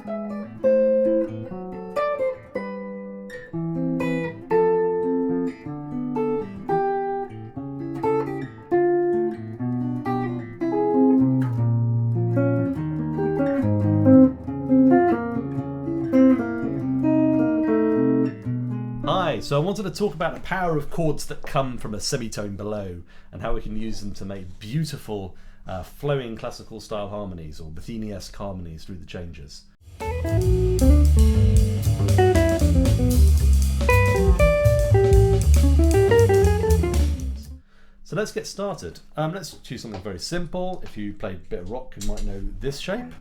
Hi, so I wanted to talk about the power of chords that come from a semitone below and how we can use them to make beautiful flowing classical style harmonies or Metheny-esque harmonies through the changes. So let's get started. Let's choose something very simple. If you played a bit of rock, you might know this shape.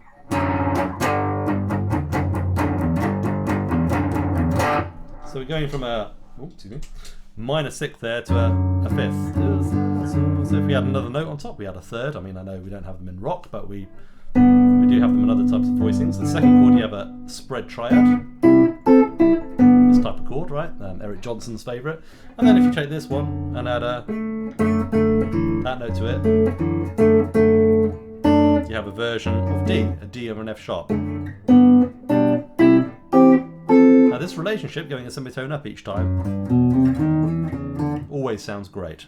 So we're going from a minor sixth there to a fifth. So if we had another note on top, we had a third. I mean, I know we don't have them in rock, but we do have them in other types of voicings. The second chord, you have a spread triad. This type of chord, right? Eric Johnson's favourite. And then if you take this one and add that note to it, you have a version of D, a D over an F sharp. Now this relationship, going a semitone up each time, always sounds great.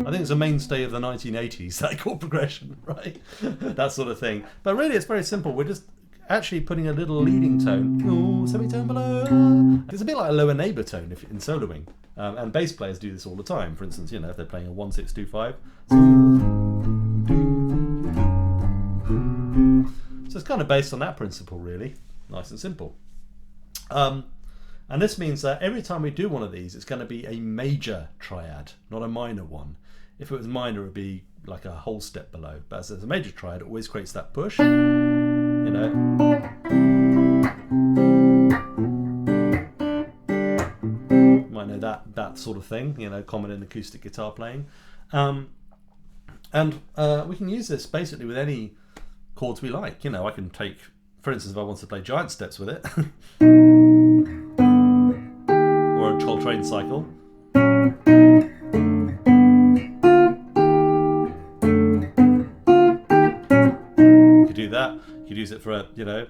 I think it's a mainstay of the 1980s, that chord progression, right? That sort of thing. But really it's very simple. We're just actually putting a little leading tone, ooh, semitone below. It's a bit like a lower neighbour tone if in soloing. And bass players do this all the time. For instance, you know, if they're playing a 1-6-2-5. So it's kind of based on that principle, really. Nice and simple. And this means that every time we do one of these, it's going to be a major triad, not a minor one. If it was minor, it would be like a whole step below. But as a major triad, it always creates that push. You know. You might know that sort of thing, you know, common in acoustic guitar playing. We can use this basically with any chords we like. You know, I can take, for instance, if I want to play giant steps with it, or a Coltrane cycle. You could do that. You could use it for a, you know.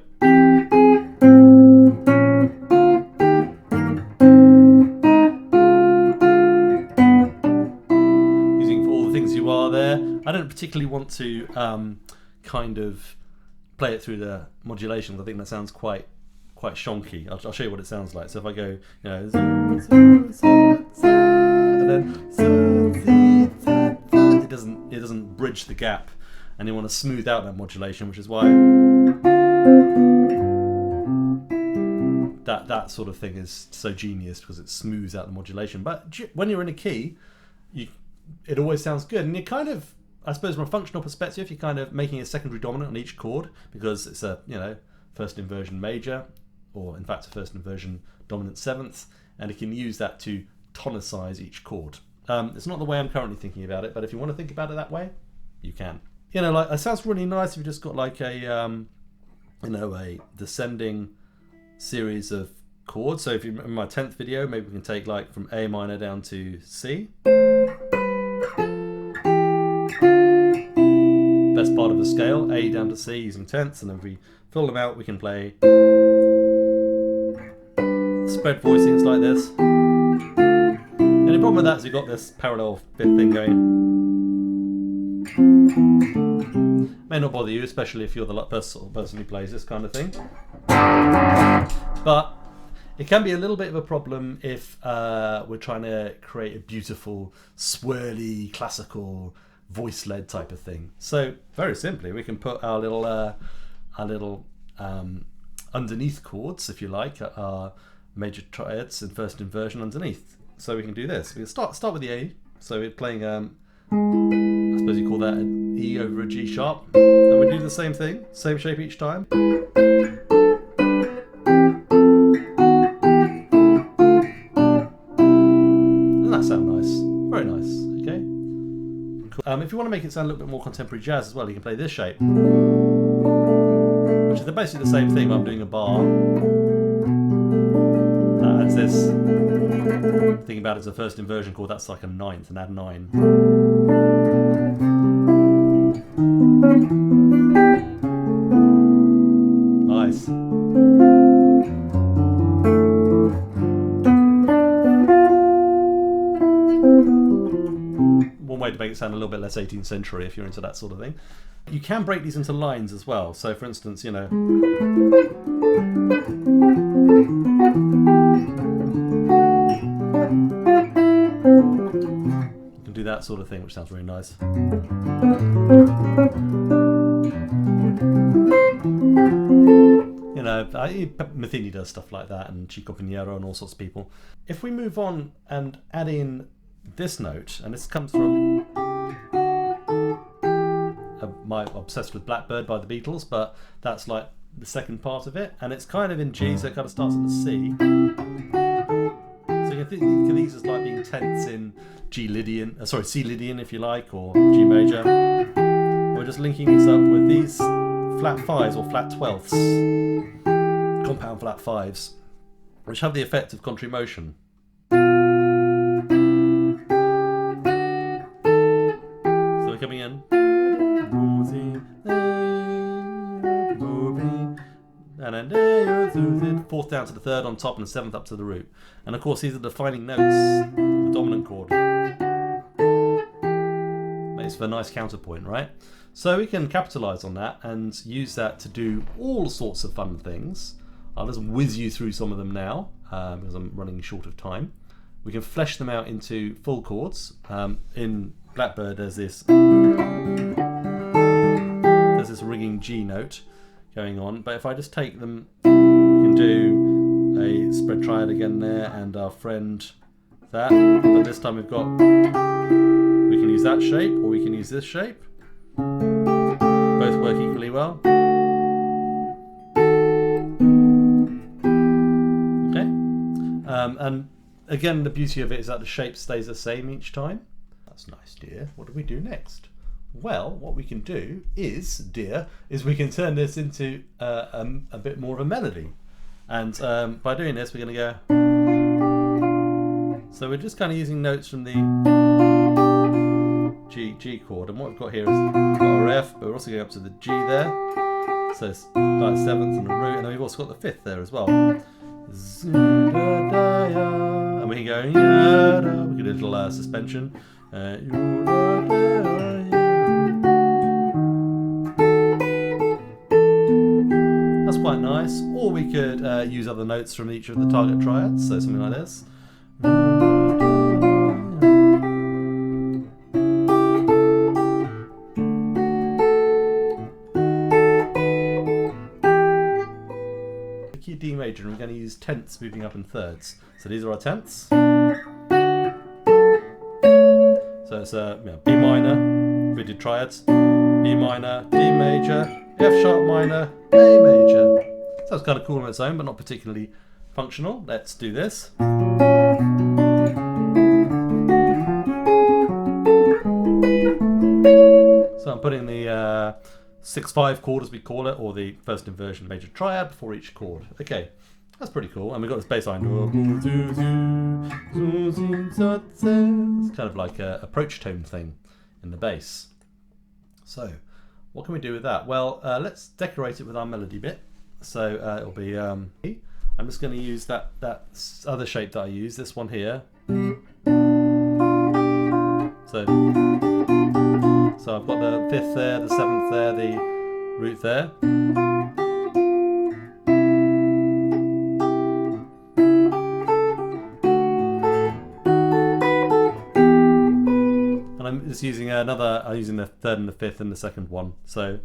I don't particularly want to kind of play it through the modulations. I think that sounds quite shonky. I'll show you what it sounds like. So if I go, you know, and then it doesn't bridge the gap, and you want to smooth out that modulation, which is why that sort of thing is so genius, because it smooths out the modulation. But when you're in a key, it always sounds good, and you kind of, I suppose, from a functional perspective, you're kind of making a secondary dominant on each chord because it's a, you know, first inversion major, or in fact a first inversion dominant seventh, and you can use that to tonicize each chord. It's not the way I'm currently thinking about it, but if you want to think about it that way, you can. You know, like, it sounds really nice if you've just got like a, you know, a descending series of chords. So if you remember my 10th video, maybe we can take like from A minor down to C. Best part of the scale, A down to C using tenths, and then if we fill them out, we can play spread voicings like this. The only problem with that is you've got this parallel fifth thing going. May not bother you, especially if you're the sort of person who plays this kind of thing. But it can be a little bit of a problem if we're trying to create a beautiful, swirly, classical, voice-led type of thing. So very simply, we can put our little underneath chords, if you like, our major triads and first inversion underneath. So we can do this. We can start with the A. So we're playing, I suppose you call that an E over a G sharp, and we do the same thing, same shape each time. Doesn't that sound nice? Very nice. Okay. If you want to make it sound a little bit more contemporary jazz as well, you can play this shape, which is basically the same thing, but I'm doing a bar. That adds is this. Thinking about it as a first inversion chord, that's like a ninth, and add 9. Nice. One way to make it sound a little bit less 18th century if you're into that sort of thing. You can break these into lines as well. So for instance, you know, you can do that sort of thing, which sounds really nice. You know, Metheny does stuff like that, and Chico Pinheiro and all sorts of people. If we move on and add in this note, and this comes from my Obsessed with Blackbird by the Beatles, but that's like the second part of it, and it's kind of in G, so it kind of starts in the C. So you can think of these as like being tenths in C Lydian if you like, or G major. We're just linking these up with these flat 5s or flat 12ths, compound flat 5s, which have the effect of contrary motion. So we're coming in, and then fourth down to the third on top and the seventh up to the root. And of course these are the defining notes, the dominant chord. Makes for a nice counterpoint, right? So we can capitalize on that and use that to do all sorts of fun things. I'll just whiz you through some of them now because I'm running short of time. We can flesh them out into full chords. In Blackbird there's this ringing G note going on, but if I just take them, we can do a spread triad again there, and our friend that, but this time we can use that shape, or we can use this shape. Both work equally well. Okay, and again the beauty of it is that the shape stays the same each time. That's nice, dear. What do we do next? Well, what we can do is we can turn this into a bit more of a melody. And by doing this, we're going to go... So we're just kind of using notes from the G chord. And what we've got here is we've got our F, but we're also going up to the G there. So it's like 7th and the root, and then we've also got the 5th there as well. And we can go... We can do a little suspension. That's quite nice. Or we could use other notes from each of the target triads, so something like this. The key D major, and we're going to use tenths moving up in thirds. So these are our tenths. So it's B minor, if we did triads, B minor, D major, F sharp minor, A major. Sounds kind of cool on its own, but not particularly functional. Let's do this. So I'm putting the 6/5 chord, as we call it, or the first inversion major triad before each chord. Okay, that's pretty cool. And we've got this bass line. It's kind of like an approach tone thing in the bass. So what can we do with that? Well, let's decorate it with our melody bit. So it'll be, I'm just going to use that other shape that I use, this one here. So I've got the 5th there, the 7th there, the root there. And I'm just using I'm using the 3rd and the 5th and the 2nd one. So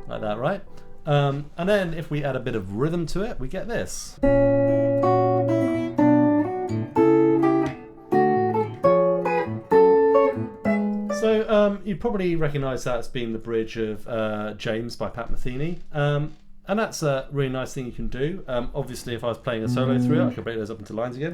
like that, right? And then if we add a bit of rhythm to it, we get this. So you probably recognise that as being the bridge of James by Pat Metheny. And that's a really nice thing you can do. Obviously, if I was playing a solo through it, I could break those up into lines again.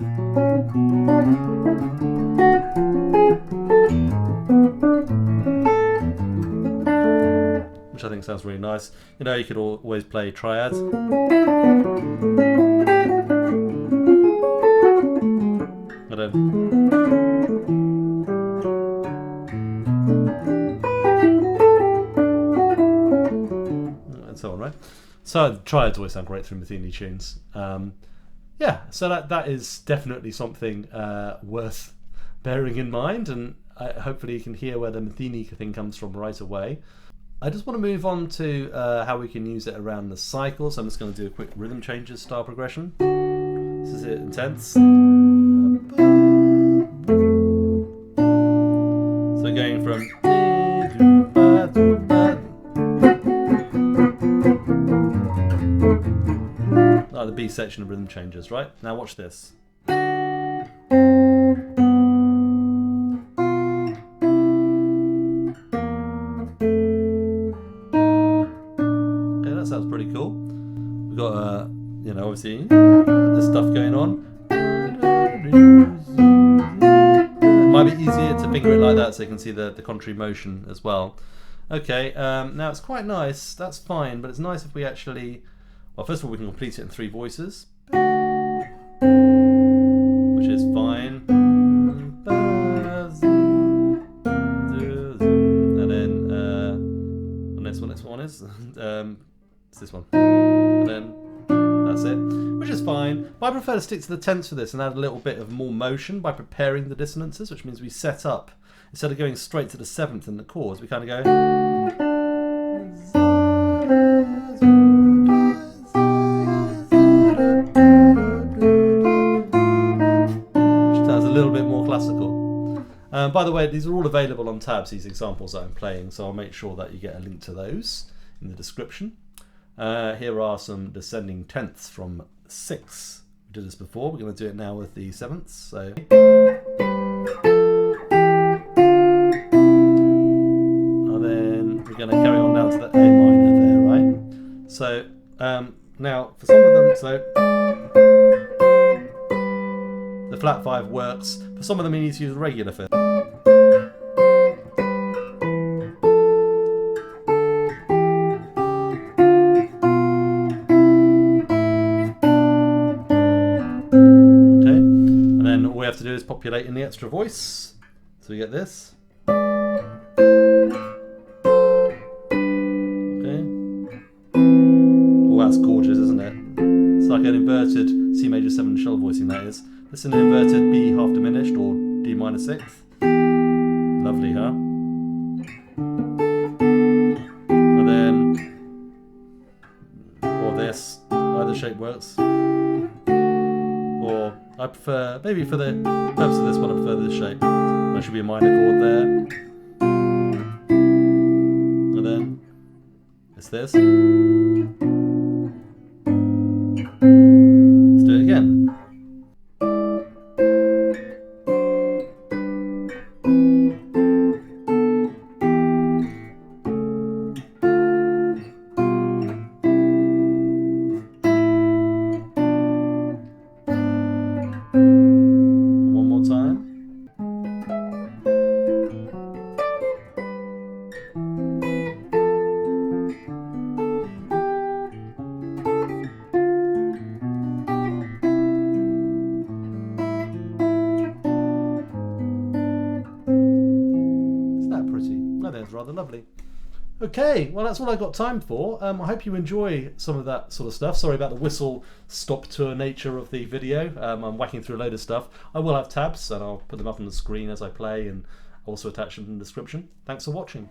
Which I think think sounds really nice. You know, you could always play triads. And then, and so on, right? So triads always sound great through Metheny tunes. Yeah, so that is definitely something worth bearing in mind, and hopefully you can hear where the Metheny thing comes from right away. I just want to move on to how we can use it around the cycle, so I'm just going to do a quick rhythm changes style progression. This is it, intense. So going from the B section of rhythm changes, right? Now watch this. Sounds pretty cool. We've got, you know, obviously this stuff going on. It might be easier to finger it like that so you can see the contrary motion as well. Okay, now it's quite nice, that's fine, but it's nice if we actually, well, first of all we can complete it in 3 voices, which is fine. And then, the next one is, it's this one, and then that's it, which is fine. But I prefer to stick to the tenths for this and add a little bit of more motion by preparing the dissonances, which means we set up, instead of going straight to the 7th in the chords, we kind of go, which sounds a little bit more classical. By the way, these are all available on tabs, these examples that I'm playing, so I'll make sure that you get a link to those in the description. Here are some descending tenths from 6. We did this before, we're going to do it now with the 7ths. So, and then we're going to carry on down to the A minor there, right? So now for some of them, so the flat 5 works. For some of them you need to use a regular 5th. To do is populate in the extra voice, so we get this. Okay. Oh, that's gorgeous, isn't it? It's like an inverted C major 7 shell voicing, that is. This is an inverted B half diminished or D minor 6th. Lovely, huh? And then, or this, either shape works. Or I prefer, maybe for the purpose of this one, I prefer this shape. There should be a minor chord there. And then it's this. Let's do it again. Rather lovely. Okay, well that's all I've got time for. I hope you enjoy some of that sort of stuff. Sorry about the whistle stop tour nature of the video. I'm whacking through a load of stuff. I will have tabs and I'll put them up on the screen as I play and also attach them in the description. Thanks for watching.